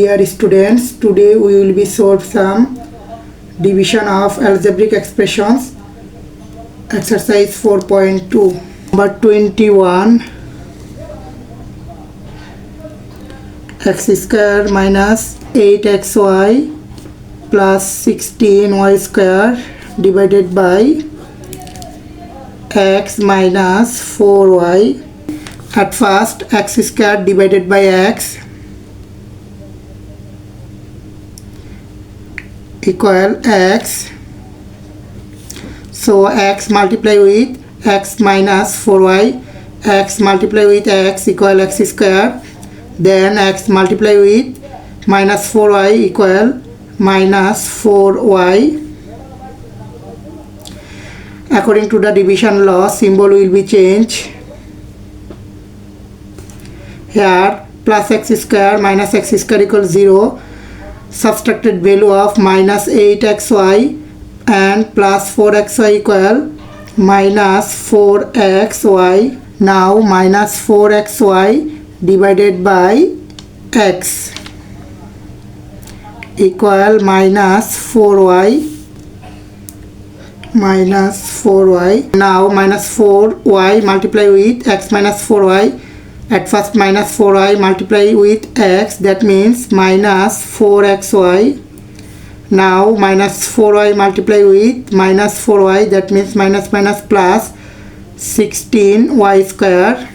Dear students, today we will be solve some division of algebraic expressions. Exercise 4.2. Number 21. X square minus 8xy plus 16y square divided by x minus 4y. At first, x square divided by x equal x. So x multiply with x minus 4y, x multiply with x equal x square, then x multiply with minus 4y equal minus 4y. According to the division law, symbol will be changed. Here plus x square minus x square equals 0. Subtracted value of minus 8xy and plus 4xy equal minus 4xy. Now minus 4xy divided by x equal minus 4y. Now minus 4y multiply with x minus 4y. At first minus 4y multiply with x, that means minus 4xy. Now minus 4y multiply with minus 4y, that means minus plus 16y square.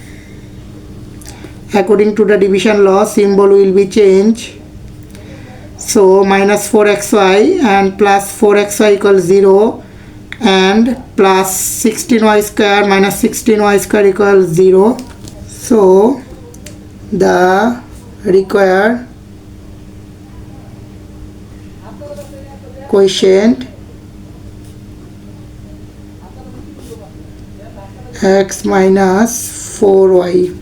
According to the division law, symbol will be changed. So minus 4xy and plus 4xy equals 0 and plus 16y square minus 16y square equals 0. So the required quotient x minus 4y.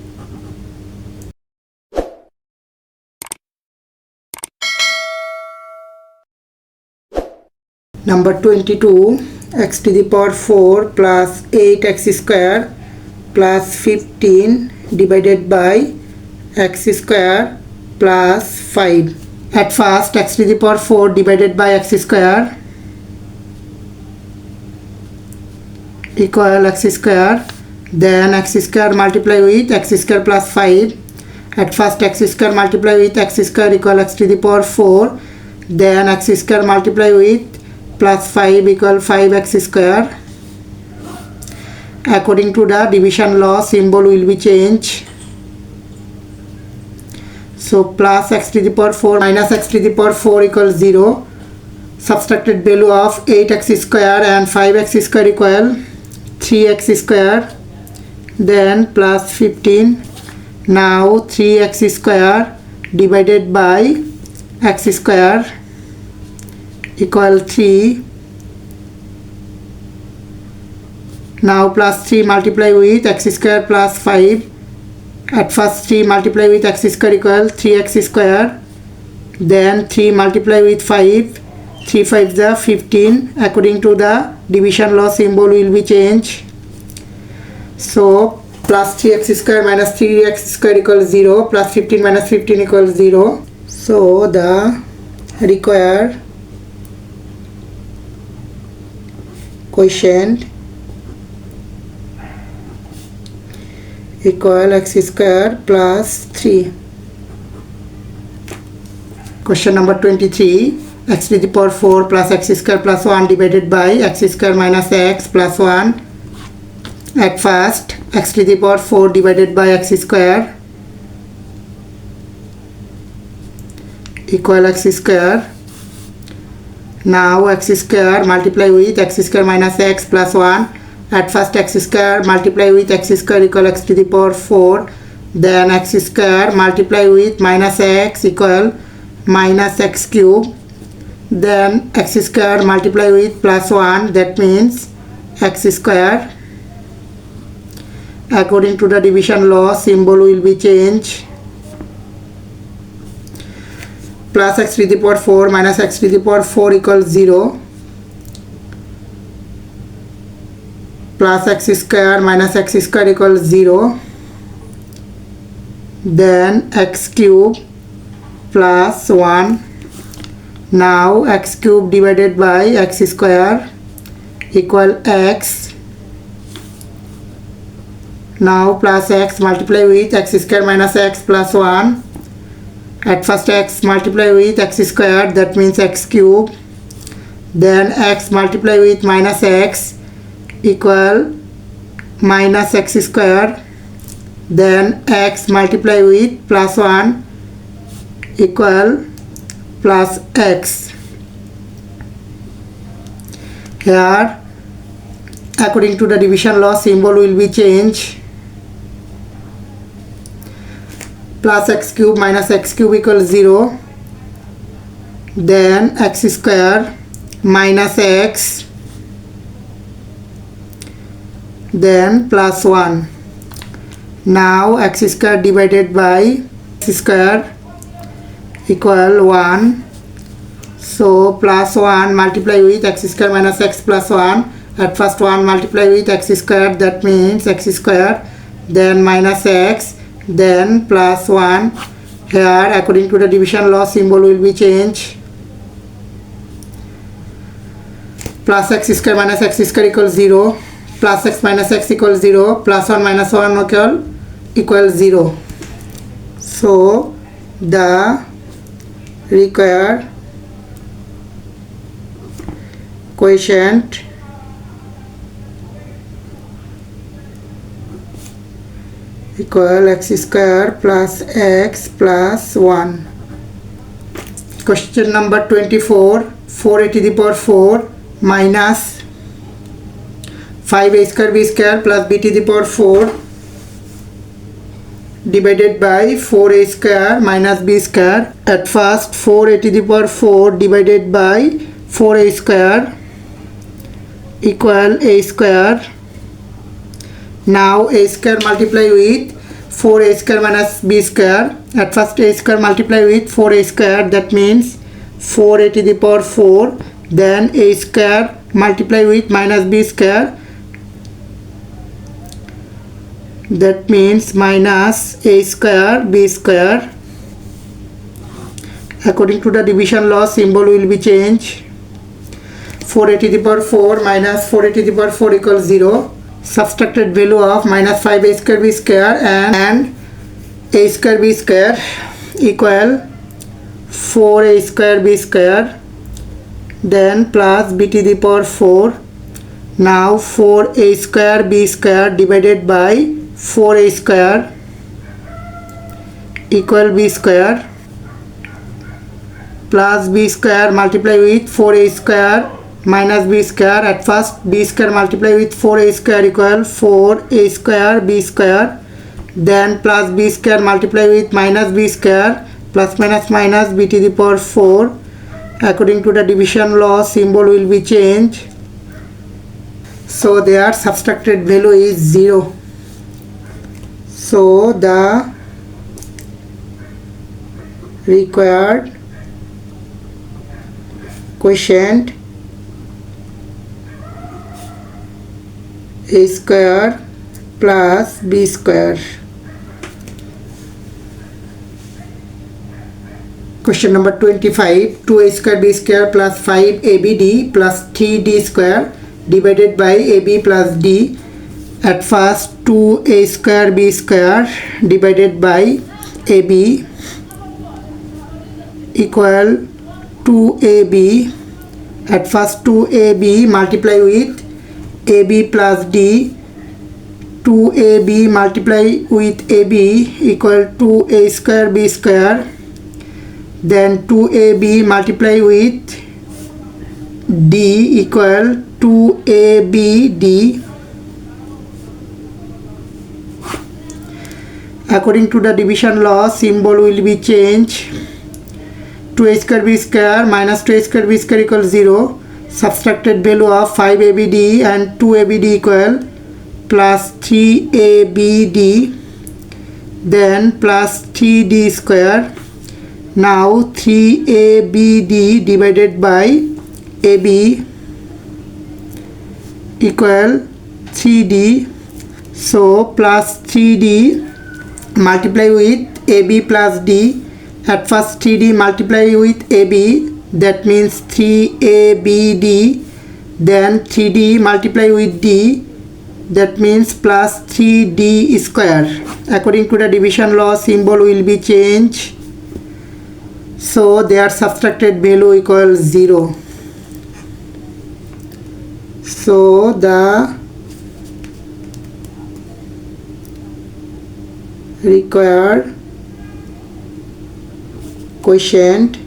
Number 22, x to the power 4 plus 8x square plus 15 divided by x square plus 5. At first, x to the power 4 divided by x square equal x square, then x square multiply with x square plus 5. At first, x square multiply with x square equal x to the power 4, then x square multiply with plus 5 equal 5x square. According to the division law, symbol will be changed. So plus x to the power 4 minus x to the power 4 equals 0. Subtracted value of 8x square and 5x square equal 3x square. Then plus 15. Now 3x square divided by x square equal 3. Now plus 3 multiply with x square plus 5. At first 3 multiply with x square equal 3x square. Then 3 multiply with 5. 3 5 is 15. According to the division law, symbol will be changed. So plus 3x square minus 3x square equals 0. Plus 15 minus 15 equals 0. So the required quotient equal x square plus 3. Question number 23. X to the power 4 plus x square plus 1 divided by x square minus x plus 1. At first, x to the power 4 divided by x square equal x square. Now x square multiply with x square minus x plus 1. At first x square multiply with x square equal x to the power 4. Then x square multiply with minus x equal minus x cube. Then x square multiply with plus 1, that means x square. According to the division law, symbol will be changed. Plus x to the power 4 minus x to the power 4 equals 0. Plus x square minus x square equals 0. Then x cube plus 1. Now x cube divided by x square equal x. Now plus x multiply with x square minus x plus 1. At first x multiply with x square, that means x cube. Then x multiply with minus x equal minus x square. Then x multiply with plus 1 equal plus x. Here according to the division law, symbol will be changed. Plus x cube minus x cube equals 0. Then x square minus x, then plus 1. Now x square divided by x square equal 1. So plus 1 multiply with x square minus x plus 1. At first 1 multiply with x square, that means x square, then minus x, then plus 1. Here according to the division law, symbol will be changed. Plus x square minus x square equals 0. Plus x minus x equals 0. Plus 1 minus 1 equals 0. So the required quotient equal x square plus x plus 1. Question number 24. 4a to the power 4 minus 5a square b square plus b to the power 4 divided by 4a square minus b square. At first 4a to the power 4 divided by 4a square equal a square. Now a square multiply with 4a square minus b square. At first a square multiply with 4a square, that means 4a to the power 4. Then a square multiply with minus b square, that means minus a square b square. According to the division law, symbol will be changed. 4a to the power 4 minus 4a to the power 4 equals 0. Subtracted value of minus 5a square b square and a square b square equal 4a square b square, then plus b to the power 4. Now 4a square b square divided by 4a square equal b square plus b square multiply with 4a square minus b square. At first b square multiply with 4a square equal 4a square b square, then plus b square multiply with minus b square plus minus minus b to the power 4. According to the division law, symbol will be changed. So their subtracted value is 0. So the required quotient a square plus b square. Question number 25. 2a square b square plus 5abd plus 3d square divided by ab plus d. At first 2a square b square divided by ab equal 2ab. At first 2ab multiply with ab plus d. 2ab multiply with ab equal 2a square b square. Then 2ab multiply with d equal 2abd. According to the division law, symbol will be changed. 2a square b square minus 2a square b square equals 0. Subtracted value of 5abd and 2abd equal plus 3abd, then plus 3d square. Now 3abd divided by ab equal 3d. So plus 3d multiply with ab plus d, At first 3D multiply with AB, that means 3ABD. Then 3D multiply with D, that means plus 3D square. According to the division law, symbol will be changed. So their subtracted value equals 0. So the required quotient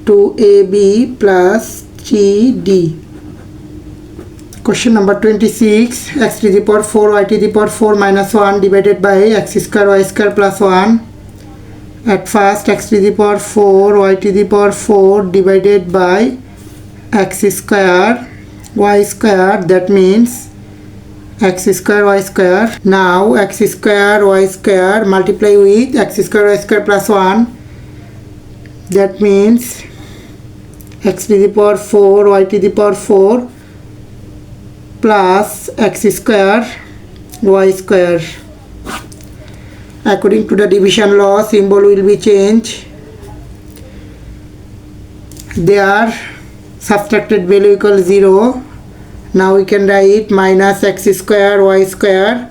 2AB plus 3D. Question number 26. X to the power 4 y to the power 4 minus 1 divided by x square y square plus 1. At first x to the power 4 y to the power 4 divided by x square y square, that means x square y square. Now x square y square multiply with x square y square plus 1, that means x to the power 4 y to the power 4 plus x square y square. According to the division law, symbol will be changed. Their subtracted value equals 0. Now we can write minus x square y square,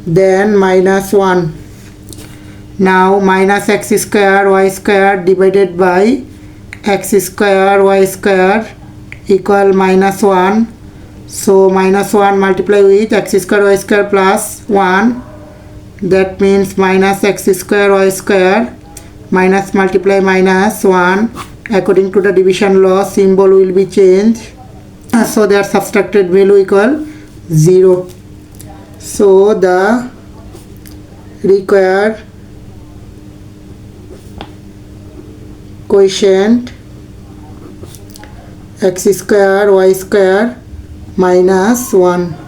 then minus 1. Now minus x square y square divided by x square y square equal minus 1. So minus 1 multiply with x square y square plus 1, that means minus x square y square, minus multiply minus 1. According to the division law, symbol will be changed. So their subtracted value equal 0. So the required quotient x square y square minus 1.